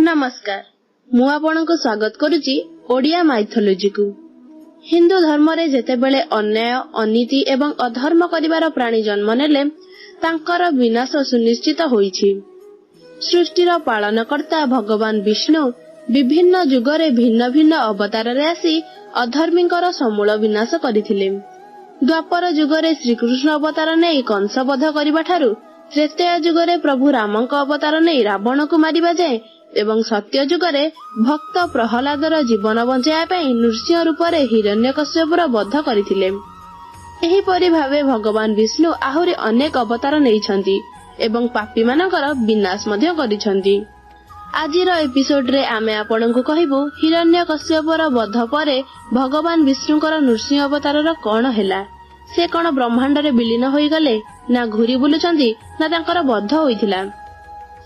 नमस्कार मु आपनको स्वागत करुची ओडिया माइथोलॉजी को। हिंदू धर्म रे जेतेबेले अन्याय अनीति एवं अधर्म करिवार प्राणी जन्म नेले तांकर विनाश सुनिश्चित होईछि। सृष्टिर पालनकर्ता भगवान विष्णु विभिन्न जुगरे भिन्न भिन्न अवतार रे आसी अधर्मींकर समूल विनाश करिथिले। द्वापर जुगरे श्रीकृष्ण अवतार नै कंस वध करिबा ठारू त्रेतया जुगरे प्रभु रामक अवतार नै रावण को मारिबा जाय एवं सत्य जुगरे भक्त प्रहलादर जीवन बंचाया पई नृसिंह रूप रे हिरण्यकश्यपर वध करिथिले। एही परि भावे भगवान विष्णु आहुरी अनेक अवतार नेइछन्ति एवं पापी मानकर विनाश मध्य करिछन्ति। आजिर एपिसोड रे आमे आपनकु कहिबु हिरण्यकश्यपर वध परे भगवान विष्णुकर नृसिंह अवतारर कोन हेला। से कोन ब्रह्मांड रे विलीन होई गले ना घुरी बुलुचन्ति ना तांकर वध होइथिला।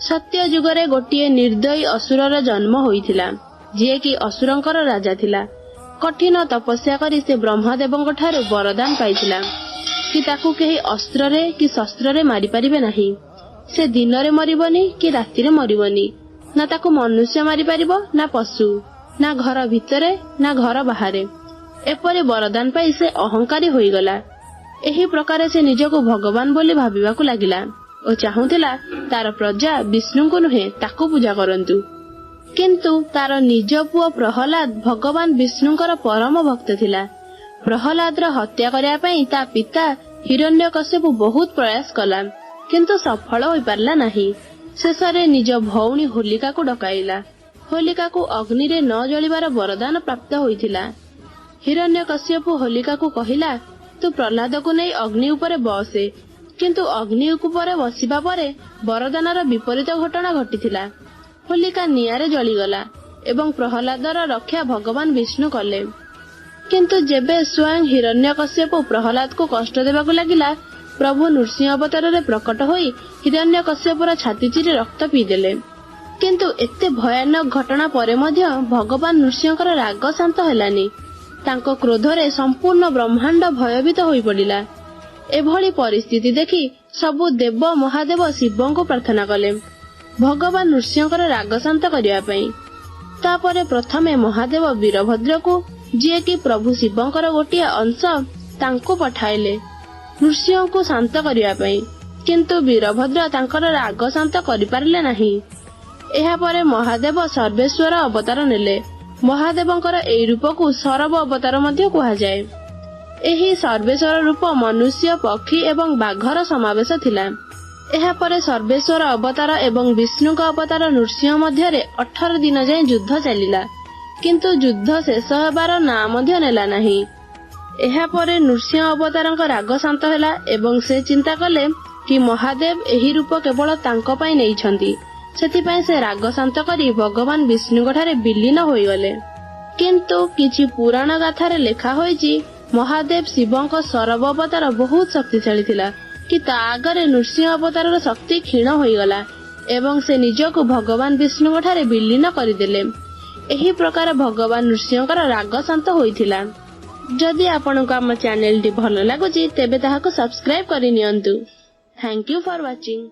सत्य जुगरे गोटिए निर्दयी असुरर जन्म होइथिला जे कि असुरंकर राजा थिला। कठिन तपस्या करी से ब्रह्मदेवଙ୍କ ठारू वरदान पाइथिला कि ताकू केही अस्त्र रे कि शस्त्र रे मारि परिबे नाही। से दिन रे मरिबनी कि राति रे मरिबनी, ना ताकू मनुष्य मारि परिबो ना पशु, ना घर भितरे ना घर बाहरे। एपरि वरदान पाई से अहंकारी होई गला। एही प्रकार से निजको भगवान बोली भाबिबाकू लागिला और चाहूला तार प्रजा विष्णु को नुहे ताकू पूजा करंतु। किंतु तार निज पुओ प्रहलाद भगवान विष्णुकर परम भक्त थिला। प्रहलादर हत्या करिया पई ता पिता हिरण्यकश्यप बहुत प्रयास कला किंतु सफल होई पारला नाही। शेषरे निज भौणी होलिका को डकाइला। होलिका को अग्नि रे न जलिबार वरदान प्राप्त होइथिला। हिरण्यकश्यप होलिका को कहिला तू प्रहलाद को नै अग्नि उपरे बसे, किंतु अग्नि उपरे बसिबा परे वरदानर विपरीत घटना घटिथिला। होलिका नियारे जलिगला एवं प्रहलादर रक्षा भगवान विष्णु कले। किंतु जेबे स्वयं हिरण्यकश्यप प्रहलाद को कष्ट देबाकू लागिला, प्रभु नृसिंह अवतार रे प्रकट होई हिरण्यकश्यपर छाती चिरी रक्त पीदेले। किंतु एते भयानक घटना परे मध्य भगवान नृसिंहकर राग शांत हेलानी। तांको क्रोधरे संपूर्ण ब्रह्मांड भयभीत होई पड़िला। एभली परिस्थिति देखि सबु देव महादेव शिव को प्रार्थना कले भगवान नृसिंहकर राग शांत करिया पई। तापरे प्रथमे महादेव वीरभद्र को जे कि प्रभु शिवंकर गोटिया अंश तांको पठाइले नृसिंह को शांत करिया पई, किंतु वीरभद्र तांकर राग शांत करि पारले नाही। एहा परे महादेव सर्वेश्वर अवतार नेले। महादेवंकर एई रूप को सरव अवतार मध्य कुहा जाय। एही सर्वेश्वर रूप मनुष्य पक्षी एवं बाघर समावेश थिला। एहा परे सर्वेश्वर अवतार एवं विष्णुक अवतार नृसिंह मध्यरे 18 दिन जाय युद्ध चलिला, किंतु युद्ध शेष हेबार ना मध्य नेला नाही। एहा परे नृसिंह अवतारଙ୍କ राग शांत हेला एवं से चिंता कले कि महादेव एही रूप केवल तांको पई नेइछन्ति, सेथिपई से राग शांत करी भगवान विष्णुଙ୍କ ठारे विलीन होई गले। किंतु किछि पुराण गाथारे लेखा होईछि महादेव शिवंक सरव अवतार बहुत शक्तिशाली थिला कि ता आगरे नृसिंह अवतारर शक्ति क्षीण होई गला एवं से निजको भगवान विष्णुଙ୍କ ठारे विलीन करिदेले। एही प्रकार भगवान नृसिंहकर राग शांत होइथिला। जदि आपनको हम चैनल टी भलो लागुछि तेबे ताहाको सब्सक्राइब करि नियंतु। Thank you for watching.